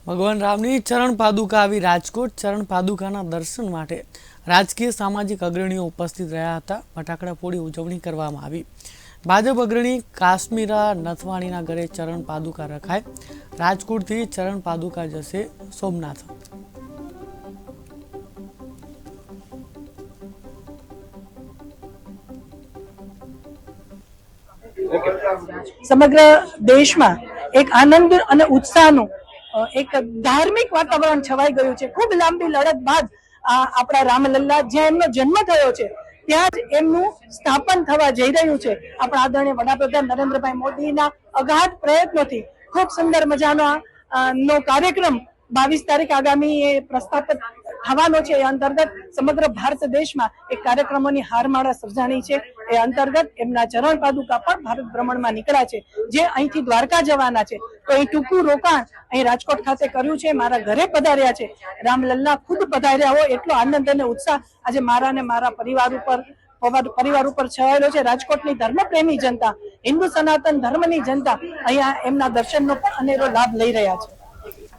ભગવાન રામની ચરણ પાદુકા આવી રાજકોટ ચરણ પાદુકાના દર્શન માટે રાજકીય સામાજિક અગ્રણીઓ ઉપસ્થિત રહ્યા હતા। ફટાકડા ફોડી ઉજવણી કરવામાં આવી। ભાજપ અગ્રણી કાશ્મીરા નથવાણીના ઘરે ચરણ પાદુકા રખાય। રાજકોટથી ચરણ પાદુકા જશે સોમનાથ। સમગ્ર દેશમાં એક આનંદ અને ઉત્સાહનું એક ધાર્મિક વાતાવરણ છવાઈ ગયું છે। ખૂબ લાંબી લડત બાદ આપણા રામલલ્લા જ્યાં એમનો જન્મ થયો છે ત્યાં જ એમનું સ્થાપન થવા જઈ રહ્યું છે। આપણા આદરણીય વડાપ્રધાન નરેન્દ્રભાઈ મોદીના અગાધ પ્રયત્નોથી ખૂબ સુંદર મજાનો નો કાર્યક્રમ 22 તારીખ આગામી પ્રસ્થાપિત થવાનો છે। એ અંતર્ગત સમગ્ર ભારત દેશમાં એક કાર્યક્રમોની હારમાળા સર્જાણી છે। એ અંતર્ગત એમના ચરણ પાદુકા પણ ભારત ભ્રમણમાં નીકળ્યા છે, જે અહીંથી દ્વારકા જવાના છે। તો અહીં ટૂંકું રોકાણ અહીં રાજકોટ ખાતે કર્યું છે, મારા ઘરે પધાર્યા છે। રામલલ્લા ખુદ પધાર્યા હોય એટલો આનંદ અને ઉત્સાહ આજે મારા અને મારા પરિવાર ઉપર છવાયેલો છે। રાજકોટની ધર્મપ્રેમી જનતા, હિન્દુ સનાતન ધર્મની જનતા અહીંયા એમના દર્શનનો પણ અનેરો લાભ લઈ રહ્યા છે।